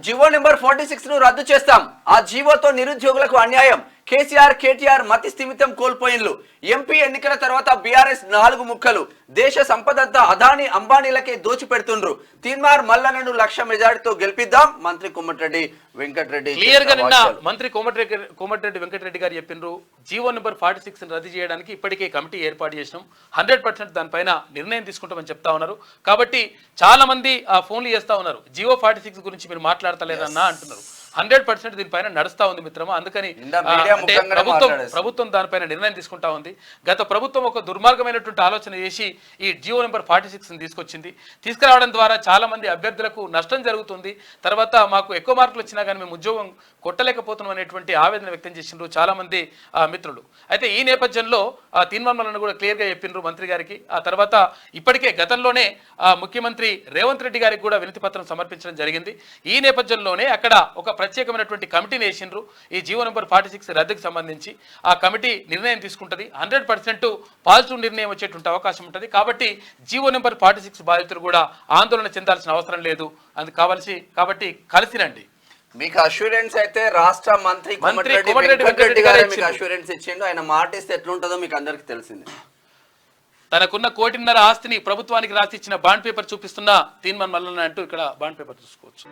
GO number 46 ను రద్దు చేస్తాం. ఆ జీవోతో నిరుద్యోగులకు అన్యాయం. కేసీఆర్ కేటీఆర్ మతి స్థిమితం కోల్పోయిన్లు. ఎంపీ ఎన్నికల తర్వాత బీఆర్ఎస్ 4 ముక్కలు. దేశ సంపదంతా అదాని అంబానీలకే దోచిపెడుతుండ్రు. తీన్మార్ మల్లన్నను 1,00,000 మెజారిటీతో గెలిపిద్దాం. మంత్రి కోమటిరెడ్డి వెంకటరెడ్డి క్లియర్ గా నిన్న మంత్రి కోమటిరెడ్డి వెంకటరెడ్డి గారు చెప్పిండ్రు. జీవో నెంబర్ 46 రద్దు చేయడానికి ఇప్పటికే కమిటీ ఏర్పాటు చేసినాం. 100% దానిపైన నిర్ణయం తీసుకుంటామని చెప్తా ఉన్నారు. కాబట్టి చాలా మంది ఆ ఫోన్లు చేస్తా ఉన్నారు. జీవో 46 గురించి మీరు మాట్లాడతలేరన్నా అంటున్నారు. 100% దీనిపైన నడుస్తా ఉంది మిత్రమా. అందుకని ప్రభుత్వం దానిపైన నిర్ణయం తీసుకుంటా ఉంది. గత ప్రభుత్వం ఒక దుర్మార్గమైనటువంటి ఆలోచన చేసి ఈ జియో నెంబర్ 46 తీసుకొచ్చింది. తీసుకురావడం ద్వారా చాలా మంది అభ్యర్థులకు నష్టం జరుగుతుంది. తర్వాత మాకు ఎక్కువ మార్కులు వచ్చినా కానీ మేము ఉద్యోగం కొట్టలేకపోతున్నాం అనేటువంటి ఆవేదన వ్యక్తం చేసిండ్రు చాలా మంది మిత్రులు. అయితే ఈ నేపథ్యంలో తీర్మానాలను కూడా క్లియర్గా చెప్పిండ్రు మంత్రి గారికి. ఆ తర్వాత ఇప్పటికే గతంలోనే ముఖ్యమంత్రి రేవంత్ రెడ్డి గారికి కూడా వినతి పత్రం సమర్పించడం జరిగింది. ఈ నేపథ్యంలోనే అక్కడ ఒక ప్రత్యేకమైనటువంటి కమిటీని వేసిండ్రు. ఈ జీవో నెంబర్ 46 రద్దుకు సంబంధించి ఆ కమిటీ నిర్ణయం తీసుకుంటుంది. 100% పాజిటివ్ నిర్ణయం వచ్చేటువంటి అవకాశం ఉంటుంది. కాబట్టి జీవో నెంబర్ 46 బాధితులు కూడా ఆందోళన చెందాల్సిన అవసరం లేదు. అది కాబట్టి కలిసి రండి. మీకు అష్యూరెన్స్ అయితే రాష్ట్ర మంత్రి కోమటిరెడ్డి గారు మీకు అష్యూరెన్స్ ఇచ్చిండు. ఆయన మాట ఇస్తే ఎట్లుంటుందో మీకు అందరికి తెలిసింది. తనకున్న 1.5 కోటి ఆస్తిని ప్రభుత్వానికి రాసి ఇచ్చిన బాండ్ పేపర్ చూపిస్తున్న తీన్మార్ మల్లన్న అంటూ ఇక్కడ బాండ్ పేపర్ చూసుకోవచ్చు.